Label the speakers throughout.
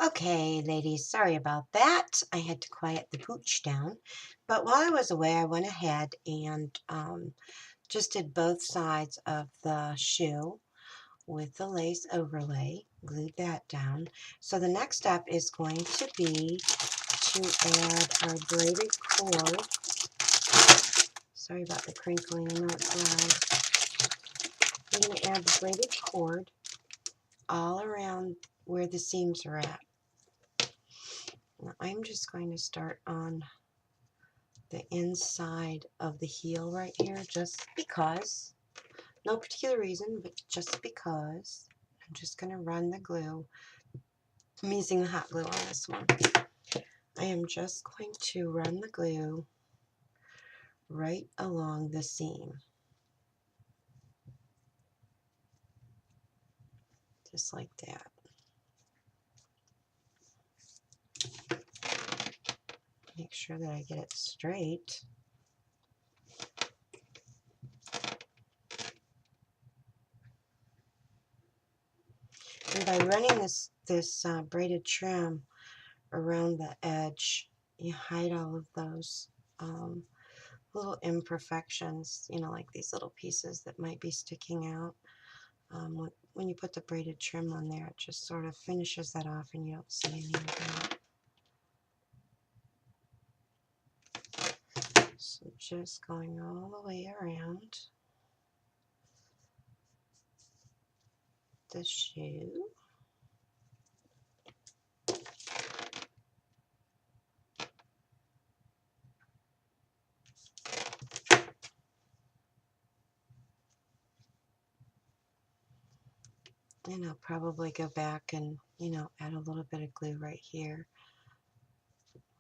Speaker 1: Okay, ladies, sorry about that. I had to quiet the pooch down. But while I was away, I went ahead and just did both sides of the shoe with the lace overlay, glued that down. So the next step is going to be to add our braided cord. Sorry about the crinkling, I know it's loud. We're going to add the braided cord all around where the seams are at. Now I'm just going to start on the inside of the heel right here, just because. No particular reason, but just because. I'm just going to run the glue. I'm using the hot glue on this one. I am just going to run the glue right along the seam. Just like that. Make sure that I get it straight. And by running this braided trim around the edge, you hide all of those little imperfections, like these little pieces that might be sticking out. When you put the braided trim on there, it just sort of finishes that off and you don't see any of that. So just going all the way around the shoe. And I'll probably go back and, add a little bit of glue right here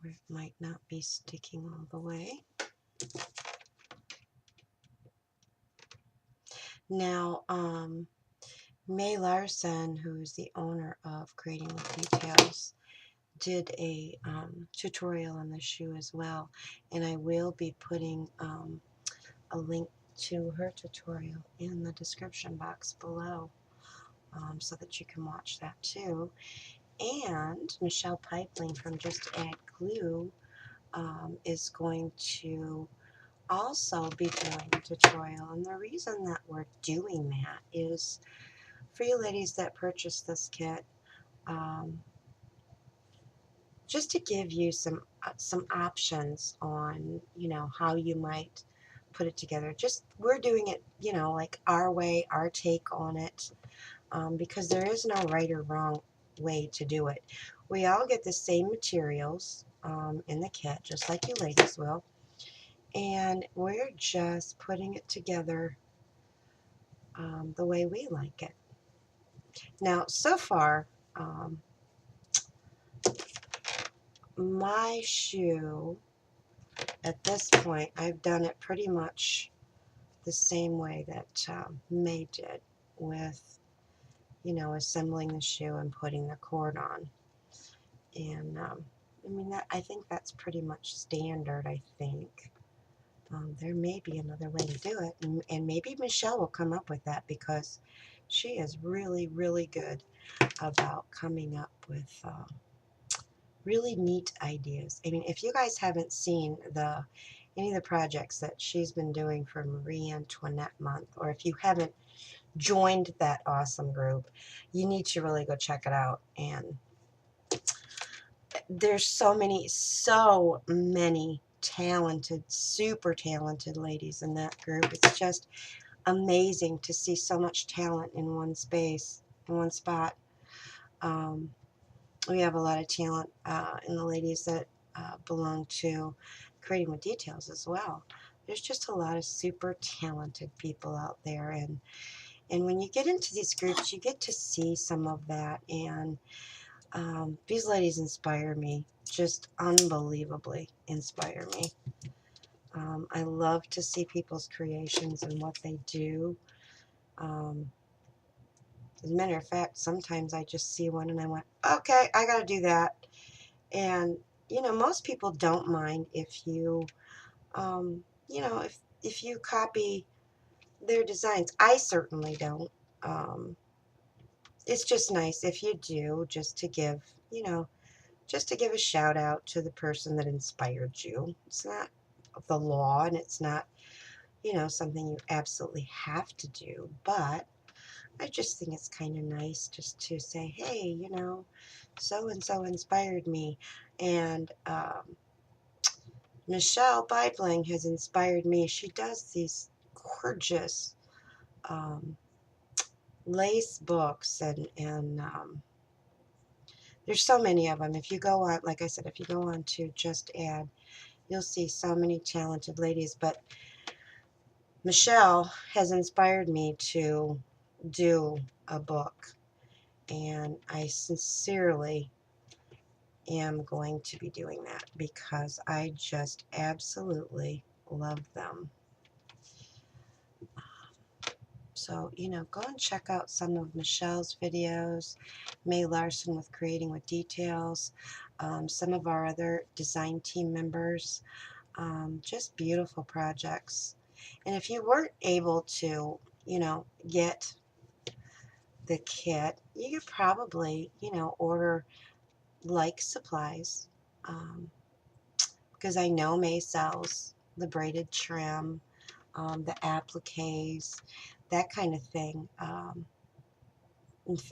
Speaker 1: where it might not be sticking all the way. Now, Larsen, who is the owner of Creating with Details, did a tutorial on the shoe as well, and I will be putting a link to her tutorial in the description box below, so that you can watch that too. And Michelle Pipeling from Just Add Glue is going to also be doing a tutorial, and the reason that we're doing that is for you ladies that purchase this kit, just to give you some options on how you might put it together. Just we're doing it like our way, our take on it, because there is no right or wrong way to do it. We all get the same materials in the kit, just like you ladies will, and we're just putting it together the way we like it. Now, so far, my shoe, at this point, I've done it pretty much the same way that May did with, assembling the shoe and putting the cord on. And I think that's pretty much standard, I think. There may be another way to do it, and maybe Michelle will come up with that, because she is really, really good about coming up with really neat ideas. If you guys haven't seen any of the projects that she's been doing for Marie Antoinette Month, or if you haven't joined that awesome group, you need to really go check it out. And there's so many talented, super talented ladies in that group. It's just amazing to see so much talent in one space, in one spot. We have a lot of talent in the ladies that belong to Creating with Details as well. There's just a lot of super talented people out there, and when you get into these groups, you get to see some of that, and these ladies inspire me, just unbelievably inspire me. I love to see people's creations and what they do. As a matter of fact, sometimes I just see one and I went, okay, I got to do that. And, most people don't mind if you, if you copy their designs. I certainly don't. it's just nice if you do, just to give, just to give a shout out to the person that inspired you. It's not the law, and it's not, something you absolutely have to do, but I just think it's kind of nice just to say, hey, so and so inspired me, and Michelle Bibling has inspired me. She does these gorgeous um, lace books, and there's so many of them. If you go on, like I said, if you go on to Just Add, you'll see so many talented ladies. But Michelle has inspired me to do a book, and I sincerely am going to be doing that because I just absolutely love them. So, go and check out some of Michelle's videos, May Larsen with Creating with Details, some of our other design team members, just beautiful projects. And if you weren't able to, get the kit, you could probably, order like supplies, because I know May sells the braided trim, the appliques, that kind of thing.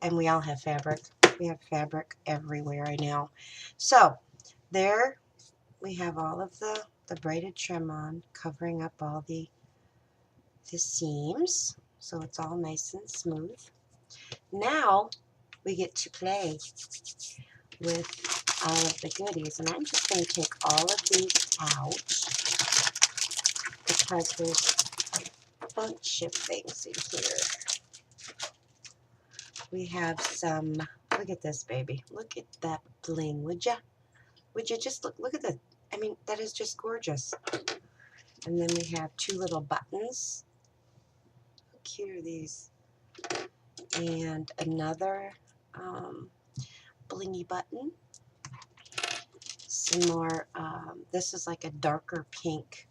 Speaker 1: And we all have fabric. We have fabric everywhere right now. So there we have all of the braided trim on, covering up all the seams, so it's all nice and smooth. Now we get to play with all of the goodies, and I'm just going to take all of these out because there's a bunch of things in here. We have some, look at this baby, look at that bling, would you? Would you just look at the, I mean, that is just gorgeous. And then we have two little buttons. How cute are these? And another blingy button. Some more, this is like a darker pink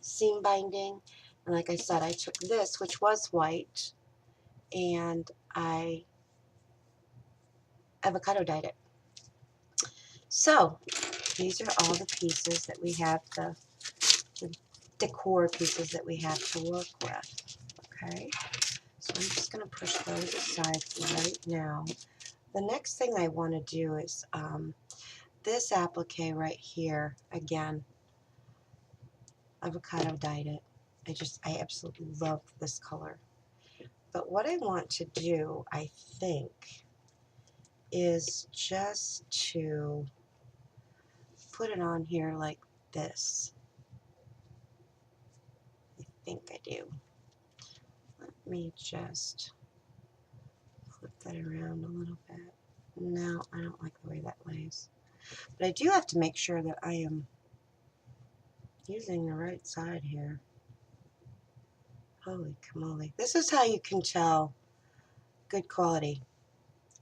Speaker 1: seam binding. And like I said, I took this, which was white, and I avocado dyed it. So these are all the pieces that we have, the decor pieces that we have to work with. Okay, so I'm just going to push those aside for right now. The next thing I want to do is this applique right here. Again, avocado dyed it. I absolutely love this color. But what I want to do, I think, is just to put it on here like this. I think I do. Let me just flip that around a little bit. No, I don't like the way that lays. But I do have to make sure that I am using the right side here. Holy camole. This is how you can tell good quality,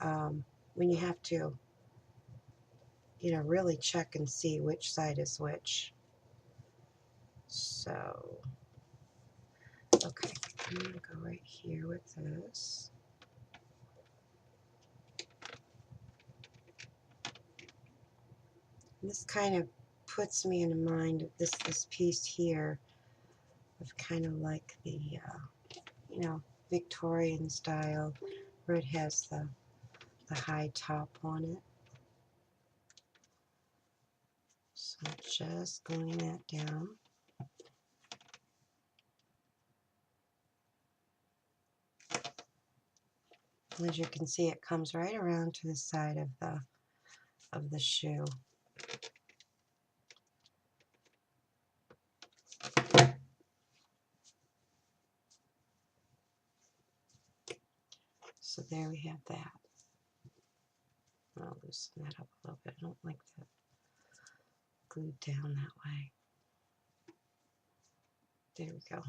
Speaker 1: when you have to, really check and see which side is which. So, okay, I'm going to go right here with this. This kind of puts me in the mind of this piece here of kind of like the, Victorian style, where it has the high top on it. So just gluing that down. As you can see, it comes right around to the side of the shoe. So there we have that. I'll loosen that up a little bit. I don't like that glued down that way. There we go.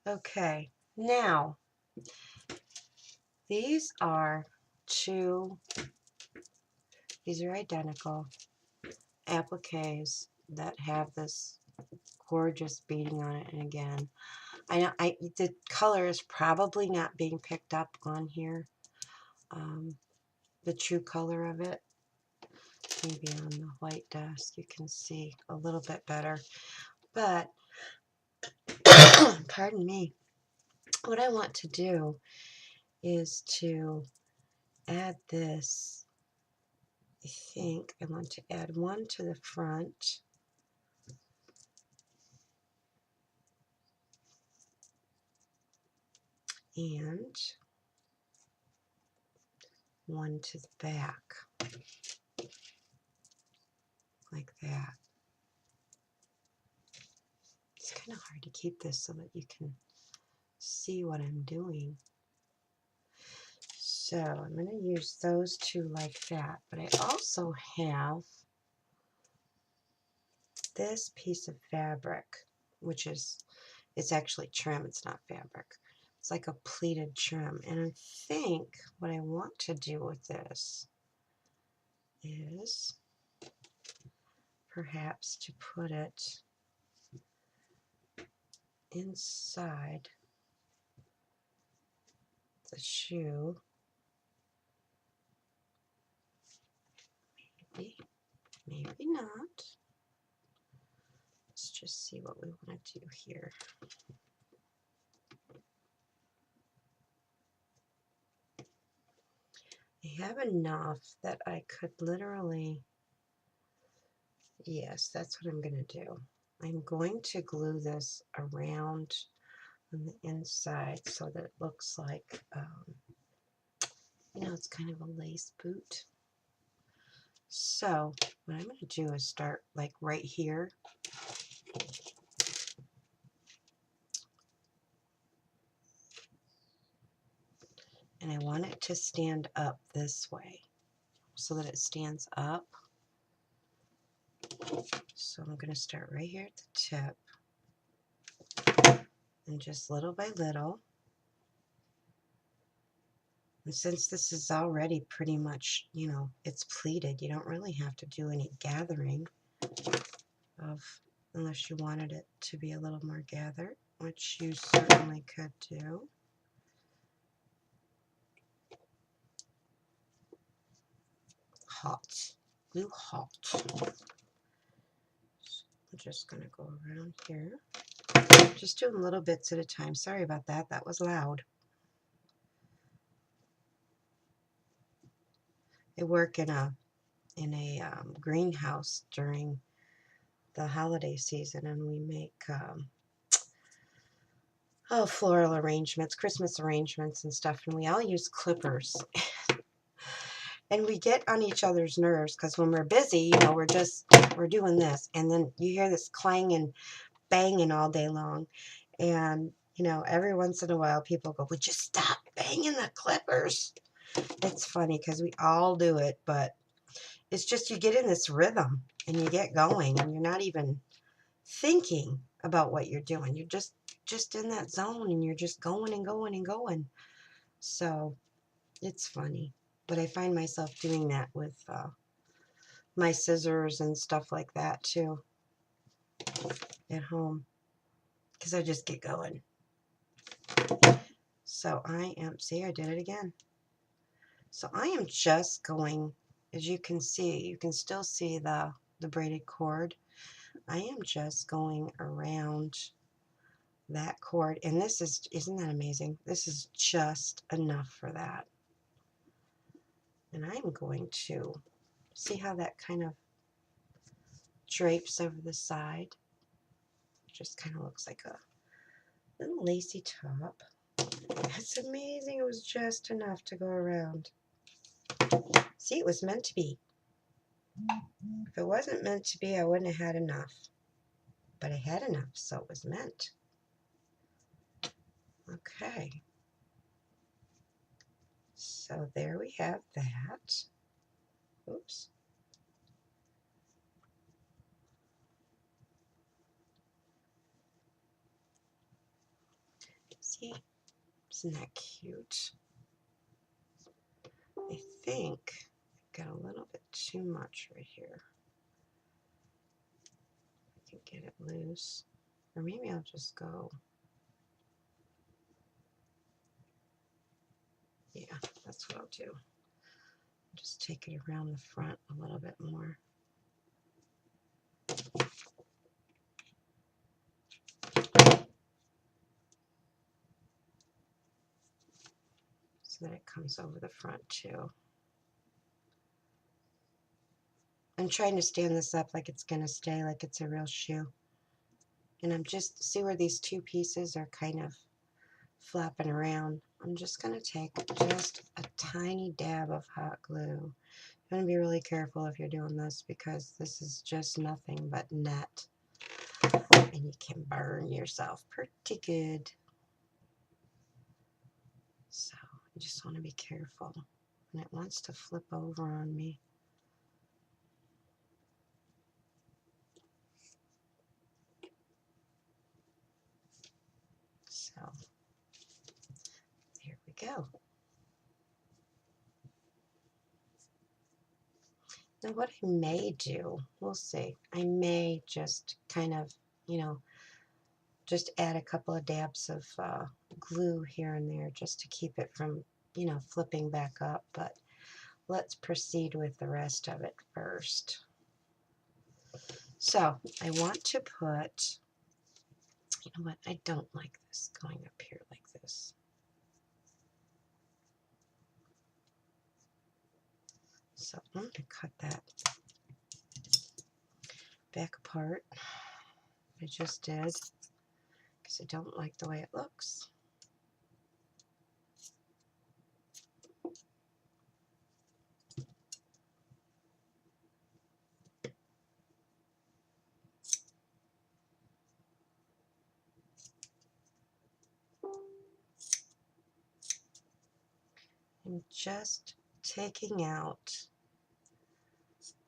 Speaker 1: Okay, now these are identical appliques that have this gorgeous beading on it. And again, I know the color is probably not being picked up on here. The true color of it. Maybe on the white desk you can see a little bit better. But, pardon me, what I want to do is to add this. I think I want to add one to the front. And one to the back, like that. It's kind of hard to keep this so that you can see what I'm doing. So I'm going to use those two like that, but I also have this piece of fabric, which is, it's actually trim, it's not fabric. It's like a pleated trim, and I think what I want to do with this is perhaps to put it inside the shoe. Maybe not. Let's just see what we want to do here. I have enough that I could literally, yes, that's what I'm going to do. I'm going to glue this around on the inside so that it looks like, you know, it's kind of a lace boot. So what I'm going to do is start like right here. And I want it to stand up this way so that it stands up. So I'm going to start right here at the tip. And just little by little. And since this is already pretty much, you know, it's pleated, you don't really have to do any gathering of, unless you wanted it to be a little more gathered, which you certainly could do. Hot. Glue hot. So I'm just going to go around here. Just doing little bits at a time. Sorry about that. That was loud. I work in a greenhouse during the holiday season, and we make floral arrangements, Christmas arrangements and stuff, and we all use clippers. And we get on each other's nerves because when we're busy, you know, we're doing this, and then you hear this clanging, banging all day long, and you know, every once in a while people go, "Would you stop banging the clippers?" It's funny because we all do it, but it's just you get in this rhythm and you get going, and you're not even thinking about what you're doing. You're just in that zone, and you're just going and going and going. So it's funny, but I find myself doing that with my scissors and stuff like that too at home because I just get going. So I am, see, I did it again. So I am just going, as you can see, you can still see the braided cord. I am just going around that cord, and this is, isn't that amazing? This is just enough for that. And I'm going to see how that kind of drapes over the side. Just kind of looks like a little lacy top. That's amazing. It was just enough to go around. See, it was meant to be. If it wasn't meant to be, I wouldn't have had enough. But I had enough, so it was meant. Okay. So there we have that. Oops. See? Isn't that cute? I think I've got a little bit too much right here. I can get it loose. Or maybe I'll just go, yeah, that's what I'll do. Just take it around the front a little bit more. So that it comes over the front too. I'm trying to stand this up like it's going to stay, like it's a real shoe. And I'm just, see where these two pieces are kind of flapping around. I'm just going to take just a tiny dab of hot glue. You want to be really careful if you're doing this because this is just nothing but net. And you can burn yourself pretty good. So you just want to be careful. And it wants to flip over on me. So here we go. Now what I may do, we'll see. I may just kind of, just add a couple of dabs of glue here and there just to keep it from, flipping back up. But let's proceed with the rest of it first. So I want to put, you know what, I don't like this going up here like this. So I'm going to cut that back apart. I just did because I don't like the way it looks. I'm just taking out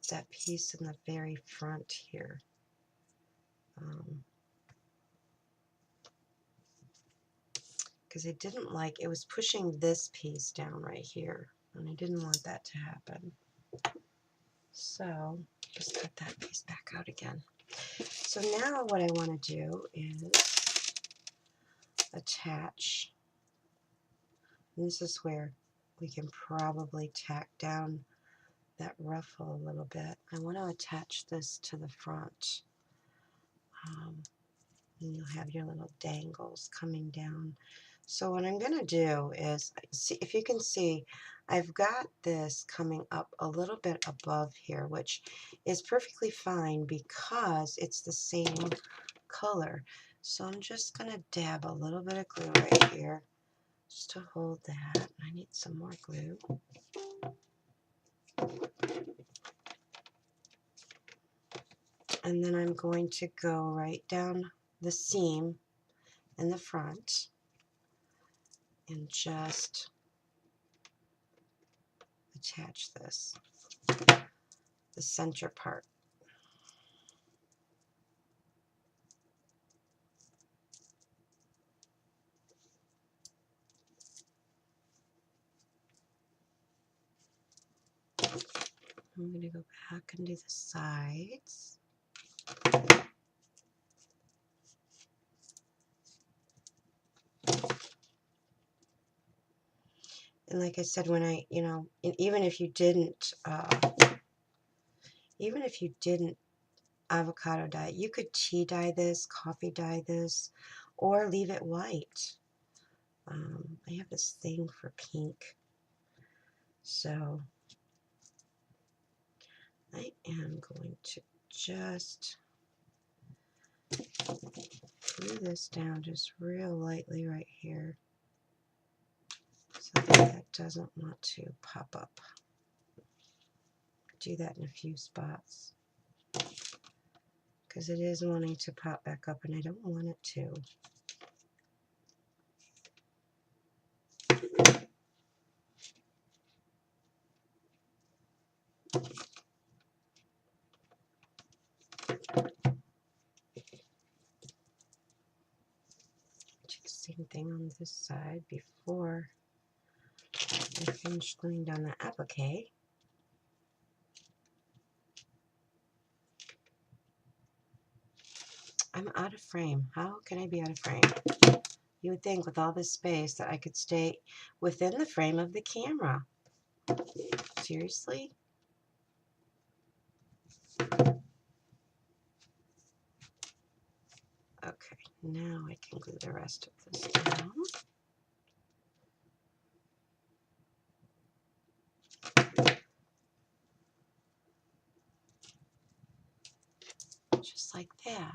Speaker 1: that piece in the very front here. Because I didn't like, it was pushing this piece down right here, and I didn't want that to happen. So just cut that piece back out again. So now what I want to do is attach, and this is where we can probably tack down that ruffle a little bit. I want to attach this to the front. And you'll have your little dangles coming down. So what I'm going to do is, see if you can see, I've got this coming up a little bit above here, which is perfectly fine because it's the same color. So I'm just going to dab a little bit of glue right here just to hold that. I need some more glue. And then I'm going to go right down the seam in the front and just attach this, the center part. I'm going to go back and do the sides. And like I said, when I, even if you didn't avocado dye it, you could tea dye this, coffee dye this, or leave it white. I have this thing for pink. So I am going to just glue this down just real lightly right here so that doesn't want to pop up. Do that in a few spots because it is wanting to pop back up and I don't want it to. Do the same thing on this side before I finish gluing down the applique. I'm out of frame. How can I be out of frame? You would think with all this space that I could stay within the frame of the camera. Seriously? Okay, now I can glue the rest of this down. Just like that.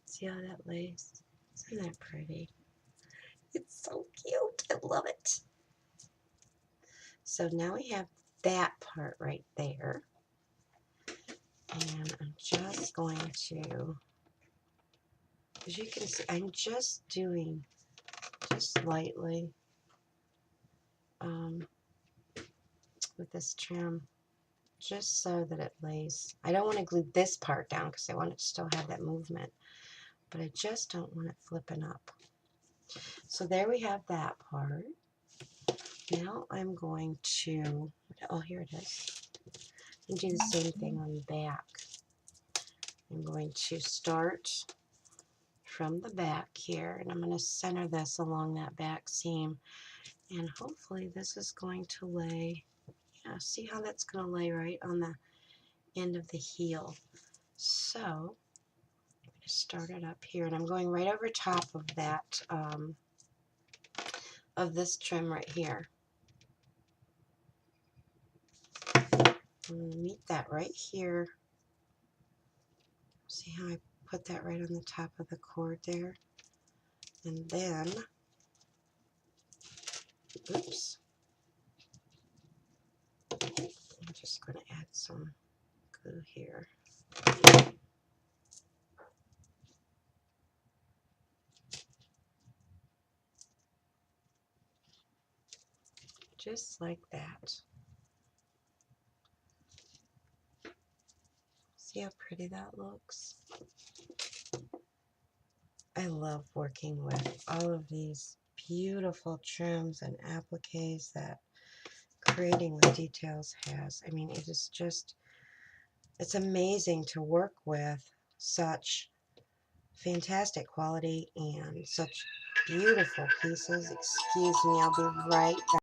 Speaker 1: See how that lays? Isn't that pretty? It's so cute. I love it. So now we have that part right there. And I'm just going to, as you can see, I'm just doing just lightly with this trim, just so that it lays. I don't want to glue this part down because I want it to still have that movement, but I just don't want it flipping up. So there we have that part. Now I'm going to, oh, here it is. And do the same thing on the back. I'm going to start from the back here, and I'm going to center this along that back seam, and hopefully this is going to lay, yeah, see how that's going to lay right on the end of the heel. So I'm going to start it up here, and I'm going right over top of that, of this trim right here. I'm going to meet that right here. See how I put that right on the top of the cord there? And then, oops, I'm just going to add some glue here. Just like that. See how pretty that looks? I love working with all of these beautiful trims and appliques that Creating with Details has. I mean, it is just, it's amazing to work with such fantastic quality and such beautiful pieces. Excuse me, I'll be right back.